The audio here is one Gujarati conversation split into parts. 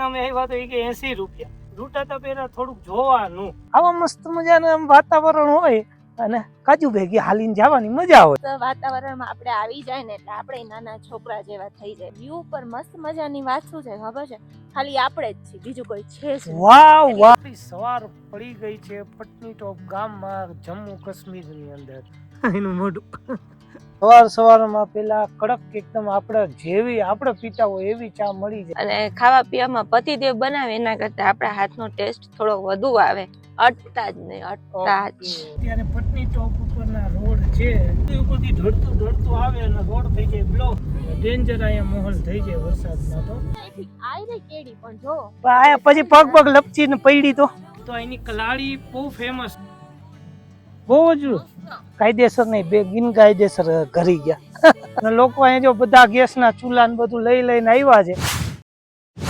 અમે આવ્યા તો એ કે 80 રૂપિયા. લૂંટાતા પહેલા થોડુંક જોવાનું. આવા મસ્ત મજાનું આમ વાતાવરણ હોય અને કાજુ ભેગી હાલીને જવાની મજા આવે. તો વાતાવરણમાં આપણે આવી જાય ને એટલે આપણે નાના છોકરા જેવા થઈ જાય. વ્યૂ પર મસ્ત મજાની વાત શું છે ખબર છે? ખાલી આપણે જ છીએ, બીજું કોઈ છે જ નહીં. વાહ વાહ. સવાર પડી ગઈ છે પટની ટોપ ગામમાં, જમ્મુ કાશ્મીરની અંદર. એનું મોઢું સવારમાં પેલા કડક એકદમ આપણે જેવી આપણે પીતા હોય એવી ચા મળી જાય. અને ખાવા પીવામાં પતિદેવ બનાવે એના કરતા આપણા હાથનો ટેસ્ટ થોડો વધુ આવે. અટતા જ નહીં, અટતા જ. ત્યારે પટની ટોપ ઉપરના રોડ છે, ઉપરથી ઢળતું આવે અને રોડ થઈ જાય બ્લોક. ડેન્જર અહીંયા માહોલ થઈ જાય વરસાદમાં તો. આઈ કેડી પણ જો આયા પછી પગ લપચીને પડી તો અહીંની કલાડી બહુ ફેમસ. બહુ જ કાયદેસર નહીં, બે બિનકાયદેસર ઘરી ગયા. અને લોકો અહીંયા જો બધા ગેસના ચૂલા ને બધું લઈને આવ્યા છે.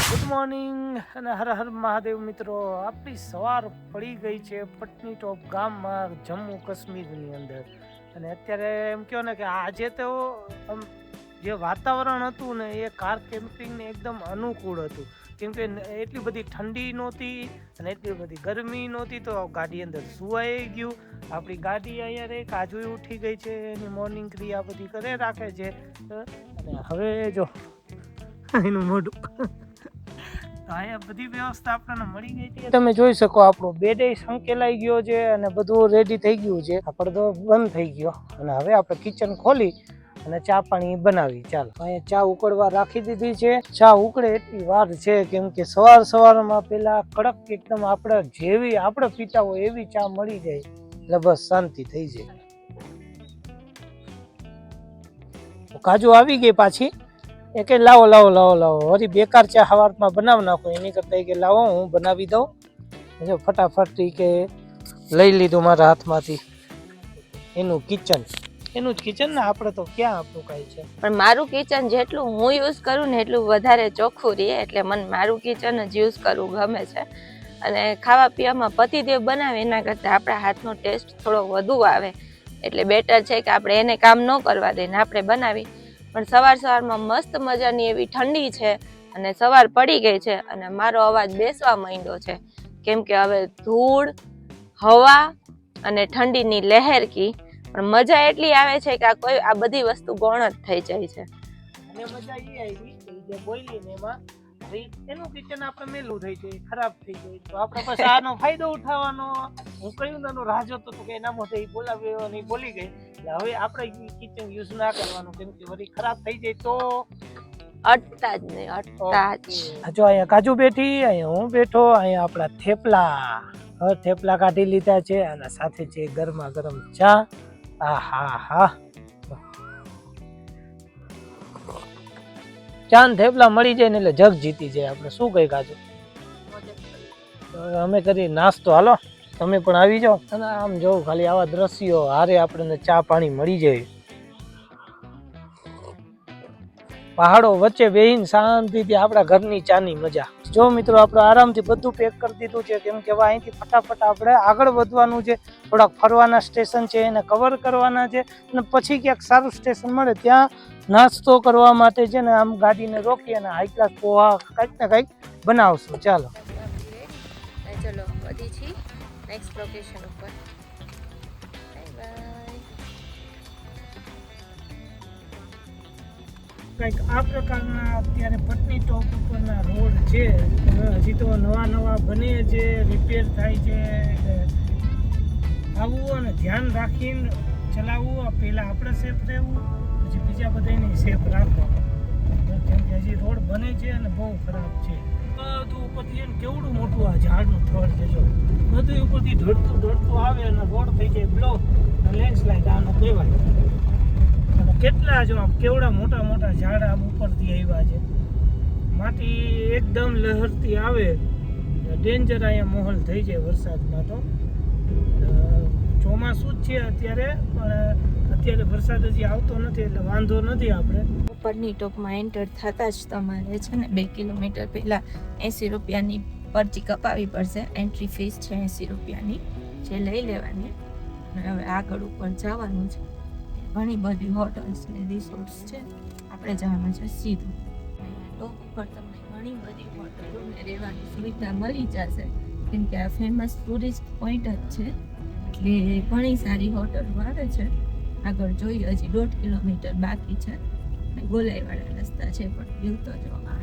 ગુડ મોર્નિંગ અને હર હર મહાદેવ મિત્રો. આપણી સવાર પડી ગઈ છે પટની ટોપ ગામમાં, જમ્મુ કાશ્મીરની અંદર. અને અત્યારે એમ કહો ને કે આજે તો જે વાતાવરણ હતું ને એ કાર કેમ્પિંગને એકદમ અનુકૂળ હતું. કેમ કે એટલી બધી ઠંડી નહોતી અને એટલી બધી ગરમી નહોતી, તો ગાડી અંદર સુવાઈ ગયું. આપણી ગાડી અહીંયા રે કાજુ ઉઠી ગઈ છે, એની મોર્નિંગ ક્રિયા બધી કરે રાખે છે. અને હવે જો એનું મોઢું અહીંયા બધી વ્યવસ્થા આપણને મળી ગઈ છે. તમે જોઈ શકો આપણો બેડ સંકેલાઈ ગયો છે અને બધું રેડી થઈ ગયું છે. આ પડદો બંધ થઈ ગયો અને હવે આપણે કિચન ખોલી અને ચા પાણી બનાવી. ચાલો અહીંયા ચા ઉકળવા રાખી દીધી છે. ચા ઉકળે એટલી વાર છે કેમ કે સવારમાં પેલા કડક એકદમ આપણે જેવી આપણે પીતા હોય એવી ચા મળી જાય એટલે બસ શાંતિ થઈ જાય. કાજુ આવી ગઈ પાછી. એ કે લાવો વળી બેકાર ચા સવારમાં બનાવી નાખો એની કરતા કે લાવો હું બનાવી દઉં. જો ફટાફટ કે લઈ લીધું મારા હાથમાંથી એનું જ કિચન ને. આપણે તો ક્યાં આપણું કાંઈ છે. પણ મારું કિચન જેટલું હું યુઝ કરું ને એટલું વધારે ચોખ્ખું રહે, એટલે મને મારું કિચન જ યુઝ કરવું ગમે છે. અને ખાવા પીવામાં પતિદેવ બનાવે એના કરતાં આપણા હાથનો ટેસ્ટ થોડો વધુ આવે. એટલે બેટર છે કે આપણે એને કામ ન કરવા દઈએ ને આપણે બનાવી. પણ સવારમાં મસ્ત મજાની એવી ઠંડી છે અને સવાર પડી ગઈ છે અને મારો અવાજ બેસવા માંડ્યો છે. કેમ કે હવે ધૂળ, હવા અને ઠંડીની લહેરકી. પણ મજા એટલી આવે છે કે આ બધી વસ્તુ ગૌણ જ થઈ જાય છે. અને મજા એ આવી જે બોલી ને એમાં એનું કિચન આપણે મેલું થઈ જાય, ખરાબ થઈ જાય, તો આપણે પછી આનો ફાયદો ઉઠાવવાનો. હું કહ્યું ને રાહ જોતો તો કે એના માટે બોલાવ્યો અને બોલી ગઈ. એટલે હવે આપણે કિચન યુઝ ના કરવાનું કેમ કે વળી ખરાબ થઈ જાય તો અટતા જ નહીં, અટતા જ. જો અહીંયા કાજુ બેઠી, અહીંયા હું બેઠો, અહીંયા આપણા થેપલા. હવે થેપલા કાઢી લીધા છે અને સાથે છે ગરમા ગરમ ચા. આહા, ચાંદ થેપલા મળી જાય ને એટલે જગ જીતી જાય. આપણે શું કઈ કાજુ અમે કરી નાસ્તો. હાલો તમે પણ આવી જાઓ. અને આમ જોઉં ખાલી આવા દ્રશ્યો હારે આપણને ચા પાણી મળી જાય. પહાડો વચ્ચે બેહીને શાંતિથી આપણા ઘરની ચાની મજા. જો મિત્રો આપણે આરામથી બધું પેક કરી દીધું છે કેમ કે અહીંથી ફટાફટ આપણે આગળ વધવાનું છે. થોડાક ફરવાના સ્ટેશન છે એને કવર કરવાના છે અને પછી ક્યાંક સારું સ્ટેશન મળે ત્યાં નાસ્તો કરવા માટે છે ને આમ ગાડીને રોકી અને હાઈ ક્લાસ પોહા કંઈક ને કંઈક બનાવશું. ચાલો ચલો વધી છી નેક્સ્ટ લોકેશન ઉપર. કંઈક આ પ્રકારના અત્યારે પટની ટોપ ઉપરના રોડ છે. હજી તો નવા બને છે, રિપેર થાય છે. આવવું અને ધ્યાન રાખીને ચલાવવું. પહેલાં આપણે સેફ રહેવું, પછી બીજા બધાને સેફ રાખવા. કેમ કે હજી રોડ બને છે અને બહુ ખરાબ છે. બધું ઉપરથી એને કેવડું મોટું આ ઝાડનું થડ છે. જો બધું ઉપરથી ઢળતું આવે અને રોડ થઈ જાય બ્લોક. લેન્ડસ્લાઇડ આનો કહેવાય. કેટલા જો આમ કેવડા મોટા ઝાડ આમ ઉપરથી આવ્યા છે. માટી એકદમ લહેરતી આવે. ડેન્જર અહીંયા માહોલ થઈ જાય વરસાદમાં તો. ચોમાસું જ છે અત્યારે, પણ અત્યારે વરસાદ હજી આવતો નથી એટલે વાંધો નથી. આપણે ઉપરની ટોપમાં એન્ટર થતાં જ તમારે છે ને 2 કિલોમીટર પહેલાં 80 રૂપિયાની પરચી કપાવી પડશે. એન્ટ્રી ફીસ છે 80 રૂપિયાની, જે લઈ લેવાની. અને હવે આગળ ઉપર જવાનું છે. ઘણી બધી હોટલ્સ ને રિસોર્ટ્સ છે. આપણે જવાનું છે સીધું ટોપ ઉપર. તમને ઘણી બધી હોટલ તમને રહેવાની સુવિધા મળી જશે કેમ કે આ ફેમસ ટુરિસ્ટ પોઈન્ટ જ છે એટલે ઘણી સારી હોટલો આવે છે. આગળ જોઈએ હજી 1.5 કિલોમીટર બાકી છે. ગોલાઈવાળા રસ્તા છે પણ વ્યૂ તો જો આ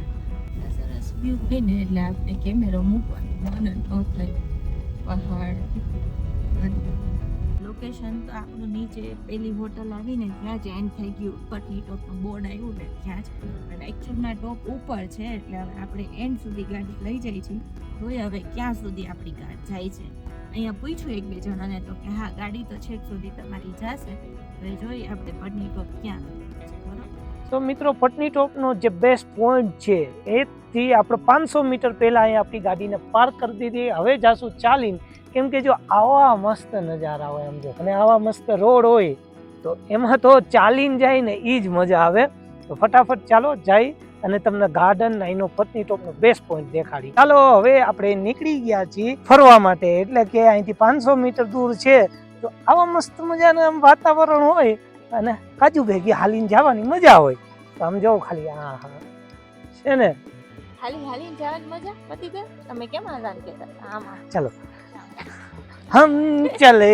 સરસ વ્યૂ હોય ને એટલે આપણે કેમેરો મૂકવાનું મન ન થાય. પહાડ લોકેશન તો આપણું નીચે પેલી હોટલ આવીને ત્યાં જ એન્ડ થઈ ગયું. ઉપરની ટોપનું બોર્ડ આવ્યું ને ત્યાં જ, અને એકચ્યુઅલમાં ટોપ ઉપર છે એટલે હવે આપણે એન્ડ સુધી ગાડી લઈ જાય છે. જોઈએ હવે ક્યાં સુધી આપણી કાર જાય છે. અહીંયા પૂછ્યું 1-2 જણાને તો કે હા ગાડી તો છેક સુધી તમારી જશે. હવે જોઈએ આપણે પટની ટોપ ક્યાં છે. બરોબર, તો મિત્રો પટની ટોપનો જે બેસ્ટ પોઈન્ટ છે એથી આપણે 500 મીટર પહેલા અહીંયા આપણી ગાડીને પાર્ક કરી દીધી. હવે જાશું ચાલીને, કેમ કે જો આવા મસ્ત નજારા હોય એમ જો, અને આવા મસ્ત રોડ હોય તો એમાં તો ચાલીને જાય ને એ જ મજા આવે. તો ફટાફટ ચાલો જાય અને તમને ગાર્ડન એનો પટની ટોપનો બેસ્ટ પોઈન્ટ દેખાડી. ચાલો હવે આપણે નીકળી ગયા છીએ ફરવા માટે, એટલે કે અહીંથી 500 મીટર દૂર છે. તો આવા મસ્ત મજાનું આમ વાતાવરણ હોય અને કાજુ ભેગી હાલીને જવાની મજા હોય. તો આમ જો ખાલી હા છે ને, હાલીને જવાની મજા પતી ગઈ. તમે કેમ આરામ કરતા આમાં? ચલો હમ ચલે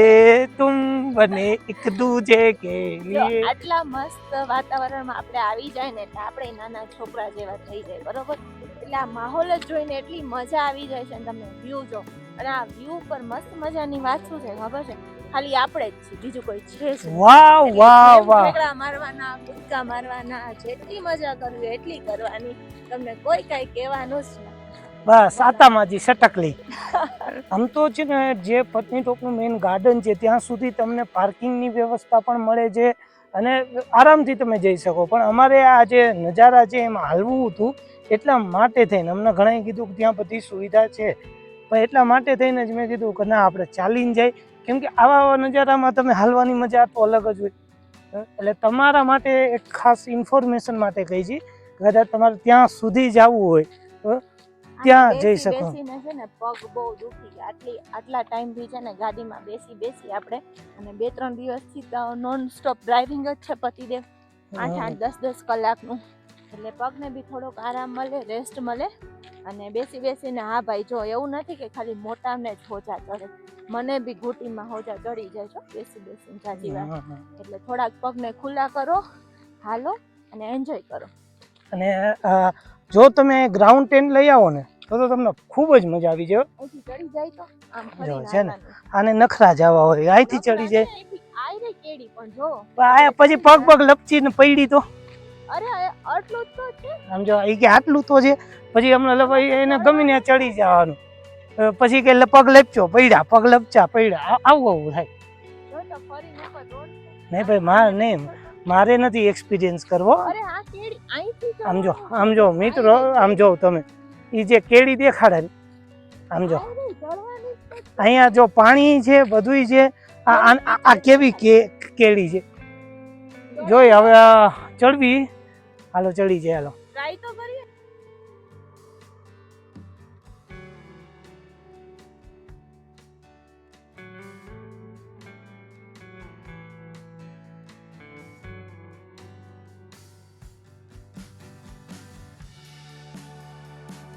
તુમ બને એક દૂજે કે લીએ. આટલા મસ્ત વાતાવરણમાં આપણે આવી જાય ને એટલે આપણે નાના છોકરા જેવા થઈ જાય. બરોબર, એટલે આ માહોલ જ જોઈને એટલી મજા આવી જાય છે. તમે વ્યૂ જો, અને આ વ્યૂ પર મસ્ત મજાની વાત શું છે ખબર છે? ખાલી આપણે જ છીએ, બીજું કોઈ છે જ. વાહ વાહ વાહ, ઠેકડા મારવાના, કૂદકા મારવાના, જેટલી મજા કરવી એટલી કરવાની. તમને કોઈ કઈ કહેવાનું જ નહીં. બસ આતામાજી સટકલી. આમ તો છે ને જે પટની ટોપનું મેઇન ગાર્ડન છે ત્યાં સુધી તમને પાર્કિંગની વ્યવસ્થા પણ મળે છે અને આરામથી તમે જઈ શકો. પણ અમારે આ જે નજારા છે એમાં હાલવું હતું, એટલા માટે થઈને અમને ઘણાએ કીધું કે ત્યાં બધી સુવિધા છે, પણ એટલા માટે થઈને જ મેં કીધું કે ના આપણે ચાલીને જાય, કેમ કે આવા નજારામાં તમે હાલવાની મજા તો અલગ જ હોય. એટલે તમારા માટે એક ખાસ ઇન્ફોર્મેશન માટે કહી છે, કદાચ તમારે ત્યાં સુધી જવું હોય તો ત્યાં જઈ શકો. બેસીને છે ને પગ બહુ દુખી ગયા. આટલા ટાઈમથી છે ને ગાડીમાં બેસી આપણે, અને 2-3 દિવસથી નોન સ્ટોપ ડ્રાઇવિંગ જ છે પતિદેવ, 8-10 કલાકનું. એટલે પગને બી થોડોક આરામ મળે, રેસ્ટ મળે. અને બેસીને હા ભાઈ જો એવું નથી કે ખાલી મોટાને જ હોજા ચડે, મને બી ઘૂંટીમાં હોજા ચડી જાય છો બેસીને જાજી વાર. એટલે થોડાક પગને ખુલ્લા કરો, હાલો અને એન્જોય કરો. અને જો તમે ગ્રાઉન્ડ ટેન્ટ લઈ આવો ને તો તમને ખૂબ જ મજા આવી જાય. અહીંથી ચડી જાય તો આમ જો છે ને આને નખરા જવા હોય અહીંથી ચડી જાય. આયરે કેડી પણ જો આ પછી પગ લપચીને પડી તો અરે આટલું જ તો છે. આમ જો એ કે આટલું તો છે, પછી હમણાં લપાઈ એને ગમીને ચડી જવાનું, પછી કે પગ લપચ્યો પડ્યા, પગ લપચા પડ્યા, આવું થાય. નહીં ભાઈ મારે નથી એક્સપિરિયન્સ કરવો. આમ જો મિત્રો, આમ જો તમે એ જે કેડી દેખાડે ને, આમ જો અહીંયા જો પાણી છે બધું છે. આ કેવી કેડી છે જોઈ. હવે ચડવી, હાલો ચડી જાય, હાલો ટ્રાય તો કરીએ.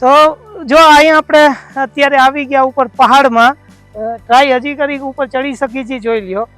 તો જો અહીંયા આપણે અત્યારે આવી ગયા ઉપર પહાડમાં, ટ્રાય હજી કરી ઉપર ચડી શકી છીએ, જોઈ લ્યો.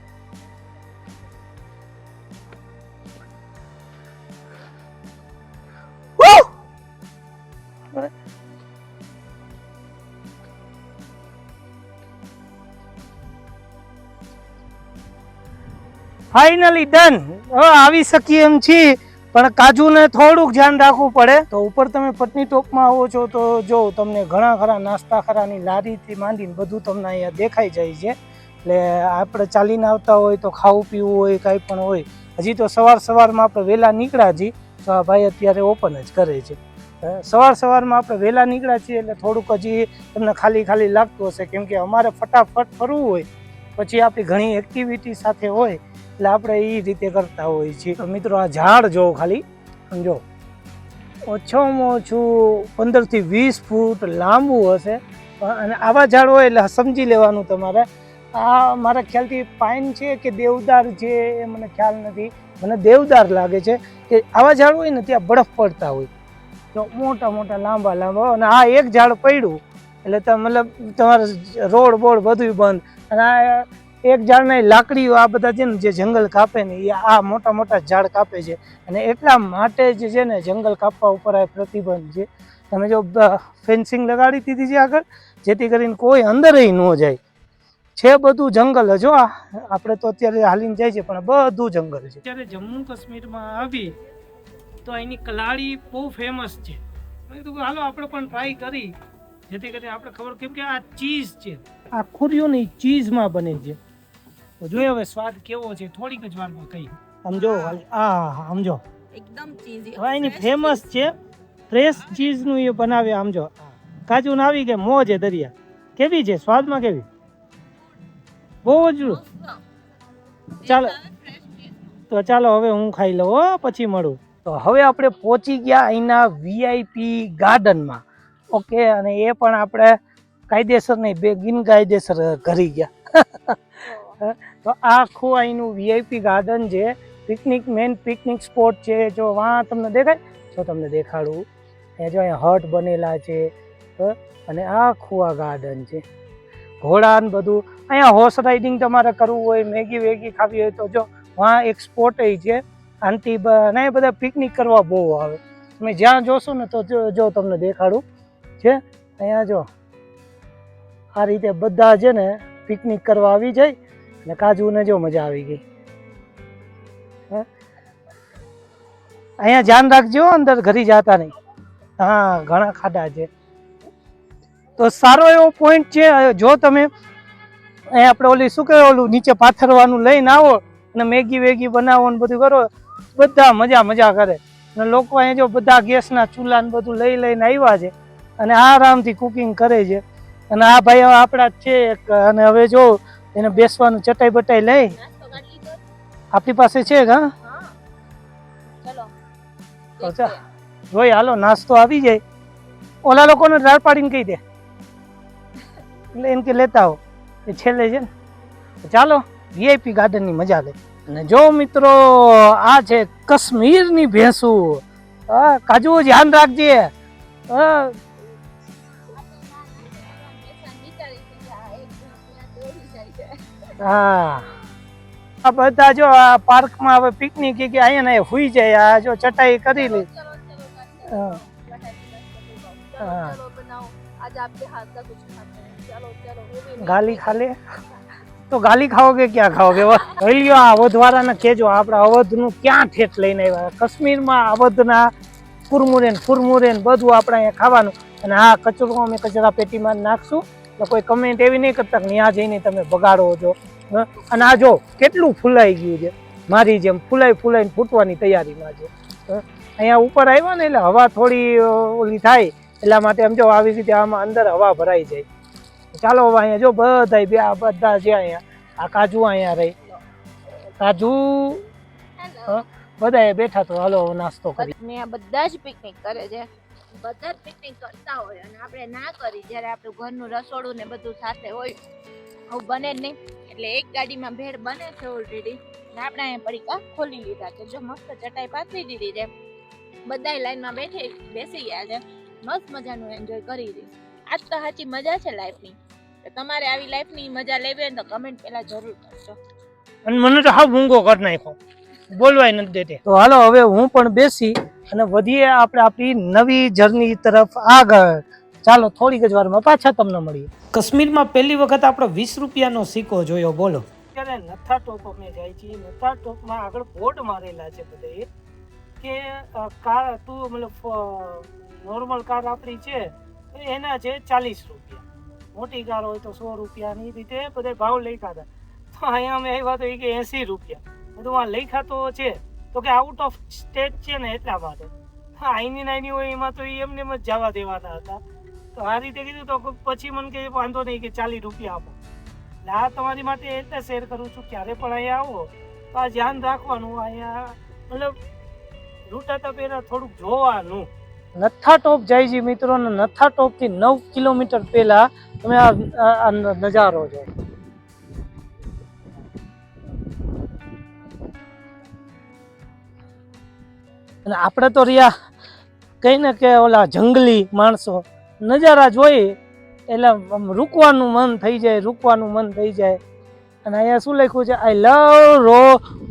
Finally done. આવી શકીએ એમ છીએ, પણ કાજુને થોડુંક ધ્યાન રાખવું પડે. તો ઉપર તમે પટની ટોપમાં આવો છો તો જો તમને ઘણા ખરા નાસ્તા ખરાની લારીથી માંડીને બધું તમને અહીંયા દેખાઈ જાય છે. એટલે આપણે ચાલીને આવતા હોય તો ખાવું પીવું હોય કાંઈ પણ હોય. હજી તો સવારમાં આપણે વહેલા નીકળ્યા છીએ, તો આ ભાઈ અત્યારે ઓપન જ કરે છે. સવારમાં આપણે વહેલા નીકળ્યા છીએ એટલે થોડુંક હજી તમને ખાલી લાગતું હશે, કેમ કે અમારે ફટાફટ ફરવું હોય, પછી આપણી ઘણી એક્ટિવિટી સાથે હોય એટલે આપણે એ રીતે કરતા હોઈએ છીએ. તો મિત્રો આ ઝાડ જો ખાલી સમજો, ઓછામાં ઓછું 15 થી 20 ફૂટ લાંબુ હશે. અને આવા ઝાડ હોય એટલે સમજી લેવાનું તમારે. આ મારા ખ્યાલથી પાઇન છે કે દેવદાર છે એ મને ખ્યાલ નથી, મને દેવદાર લાગે છે. કે આવા ઝાડ હોય ને ત્યાં બરફ પડતા હોય, જો મોટા મોટા લાંબા લાંબા, અને આ એક ઝાડ પડ્યું એટલે મતલબ તમારે રોડ બોડ બધું બંધ. અને આ એક ઝાડના લાકડીઓ આ બધા છે ને જે જંગલ કાપે ને એ આ મોટા મોટા ઝાડ કાપે છે, અને એટલા માટે જ છે ને જંગલ કાપવા ઉપર આ પ્રતિબંધ છે. તમે જો ફેન્સિંગ લગાડી દીધી છે આગળ, જેથી કરીને કોઈ અંદર ન જાય. છે બધું જંગલ જો, આપણે તો અત્યારે હાલીને જાય છે પણ બધું જંગલ છે. અત્યારે જમ્મુ કાશ્મીરમાં આવી તો અહીંની કલાળી બહુ ફેમસ છે. મેં કીધું હાલો આપણે પણ ટ્રાય કરી, જેથી કરીને આપણે ખબર, કેમ કે આ ચીઝ છે, આ ખુરીઓની ચીઝમાં બને છે. તો જોઈએ હવે સ્વાદ કેવો છે, થોડીક જ વારમાં કહી. સમજો આ સમજો એકદમ ચીઝી. હવે એની ફેમસ છે ફ્રેશ ચીઝનું એ બનાવે. સમજો કાજુ ના આવી કે મોજ છે દરિયા. કેવી છે સ્વાદમાં, કેવી? બહુ જ. ચાલો તો ચાલો હવે હું ખાઈ લઉં હો, પછી મળું. તો હવે આપણે પહોંચી ગયા અહીંના VIP ગાર્ડનમાં. ઓકે, અને એ પણ આપણે કાયદેસર નહીં, બિનકાયદેસર કરી ગયા. તો આખું અહીંનું VIP ગાર્ડન છે. પિકનિક, મેન પિકનિક સ્પોટ છે. જો વાં તમને દેખાય, જો તમને દેખાડું, એ જો અહીંયા હટ બનેલા છે, અને આખું આ ગાર્ડન છે. ઘોડા ને બધું અહીંયા. હોર્સ રાઇડિંગ તમારે કરવું હોય, મેગી વેગી ખાવી હોય તો જો વાં એક સ્પોટ છે. આંટી અને બધા પિકનિક કરવા બહુ આવે. તમે જ્યાં જોશો ને તો જો તમને દેખાડું છે. અહીંયા જો આ રીતે બધા છે ને પિકનિક કરવા આવી જાય. અને કાજુને જો મજા આવી ગઈ. અહીંયા ધ્યાન રાખજો, અંદર ઘરી જતા નહીં. હા, ઘણા ખાડા છે. તો સારો એવો પોઈન્ટ છે. જો તમે અહીંયા આપણે ઓલી શું કહેવાય, ઓલું નીચે પાથરવાનું લઈને આવો અને મેગી વેગી બનાવો ને બધું કરો, બધા મજા કરે. અને લોકો અહીંયા જો બધા ગેસના ચૂલા ને બધું લઈને આવ્યા છે અને આરામથી કુકિંગ કરે છે. અને આ ભાઈ આપણા જ છે એક, અને હવે જો એને બેસવાનું ચટાઈ બટાઈ લઈ આપણી પાસે છે. હા, ચલો જોઈ હાલો, નાસ્તો આવી જાય. ઓલા લોકોને રાડ પાડીને કહી દે એટલે એમ કે લેતા હો, એ છેલ્લે છે ને. ચાલો VIP ગાર્ડનની મજા લે. અને જો મિત્રો આ છે કાશ્મીરની ભેંસું. કાજુ ધ્યાન રાખજે. હા, આ બધા જો આ પાર્કમાં હવે પિકનિક કે અહીંયા ને હુઈ જાય. આ જો ચટાઈ કરી લી. ગાલી ખા લે તો ગાલી ખાઓગે, ક્યાં ખાઓગે? હલ્યો આ અવધવાળાને કહેજો આપણા અવધનું ક્યાં ઠેઠ લઈને આવ્યા. કાશ્મીરમાં અવધના કુરમુરેન બધું આપણે અહીંયા ખાવાનું. અને આ કચરો અમે કચરા પેટીમાં નાખશું. તો કોઈ કમેન્ટ એવી નહીં કરતા કે ત્યાં જઈને તમે બગાડો છો. અને આ જો કેટલું ફૂલાઈ ગયું છે, મારી જેમ ફૂલાઈને ફૂટવાની તૈયારીમાં છે. અહીંયા ઉપર આવ્યા ને એટલે હવા થોડી ઓલી થાય, એટલા માટે આમ જો આવી રીતે આમાં અંદર હવા ભરાઈ જાય. ચાલો હવે અહીંયા જો બધા છે અહીંયા. આ કાજુ અહીંયા રહી, કાજુ બધા બેઠા. તો હાલો નાસ્તો કરી. મેં બધા જ પિકનિક કરે છે, બધા જ પિકનિક કરતા હોય, અને આપણે ના કરી જ્યારે આપણું ઘરનું રસોડું ને બધું સાથે હોય. આવું બને જ નહીં. એટલે એક ગાડીમાં ભેળ બને છે ઓલરેડી, ને આપણે અહીંયા પડીકા ખોલી લીધા છે. જો મસ્ત ચટાઈ પાથરી દીધી છે, બધા લાઈનમાં બેસી ગયા છે, મસ્ત મજાનું એન્જોય કરી રહી. આજ તો સાચી મજા છે લાઈફની. તમારે આવી લાઈફની મજા લેવી હોય તો કમેન્ટ પહેલા જરૂર કરજો. અને મને તો હાવ મૂંગો કરી નાખ્યો, બોલવાય નથી દેતી. તો હાલો હવે હું પણ બેસી અને વધીએ આપણે આપણી નવી જર્ની તરફ આગળ. ચાલો થોડીક જ વારમાં પાછા તમને મળીએ. કાશ્મીરમાં પહેલી વખત આપણે 20 રૂપિયાનો સિક્કો જોયો. બોલો, અત્યારે નથા ટોપ અમે જાય છીએ. નથા ટોપમાં આગળ બોર્ડ મારેલા છે બધે કે કાર તું મતલબ નોર્મલ કાર આપણી છે એના છે 40 રૂપિયા, મોટી કાર હોય તો 100 રૂપિયાની રીતે બધા ભાવ લખ્યા હતા. તો અહીંયા અમે આવ્યા તો એ કે 80 રૂપિયા. બધું આ લખ્યા તો છે, તો કે આઉટ ઓફ સ્ટેટ છે ને એટલા માટે. હા, અહીંની નાની હોય એમાં તો એમને જ જવા દેવાના હતા. તો આ રીતે કીધું તો પછી મને કે વાંધો નહીં કે 40 રૂપિયા આપો. એટલે આ તમારી માટે એટલે શેર કરું છું, ક્યારે પણ અહીંયા આવો તો આ ધ્યાન રાખવાનું. અહીંયા મતલબ લૂંટાતા પહેલા થોડુંક જોવાનું. નથા ટોપ જાય છે મિત્રો, ને નથા ટોપ થી 9 કિલોમીટર પહેલા તમે આ નજારો જો. અને આપણે તો રહ્યા કઈ ને કે ઓલા જંગલી માણસો નજારા જોઈ એટલે આમ રૂકવાનું મન થઈ જાય. અને અહીંયા શું લખ્યું છે, આઈ લવ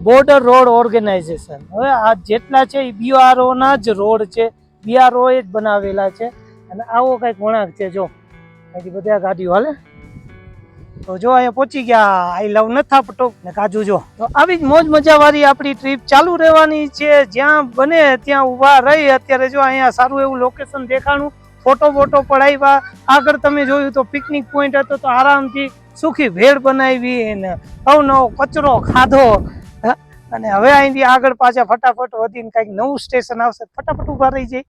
બોર્ડર રોડ ઓર્ગેનાઇઝેશન. હવે આ જેટલા છે એ BRO ના જ રોડ છે, BRO જ બનાવેલા છે. અને આવો કઈક વળાંક છે, જો અહીંથી બધા ગાડીઓ હાલે. તો જો અહીંયા પહોંચી ગયા આઈ લવ નથાપટો ને કાજુ. જો તો આવી જ મોજ મજા વાળી આપણી ટ્રીપ ચાલુ રહેવાની છે. જ્યાં બને ત્યાં ઊભા રહી. અત્યારે જો અહીંયા સારું એવું લોકેશન દેખાણું, ફોટો પડાવ્યા. આગળ તમે જોયું તો પિકનિક પોઈન્ટ હતો, તો આરામથી સુખી ભેળ બનાવી ને અવનવો કચરો ખાધો. અને હવે અહીંથી આગળ પાછા ફટાફટ વધીને કંઈક નવું સ્ટેશન આવશે, ફટાફટ ઊભા રહી જાય.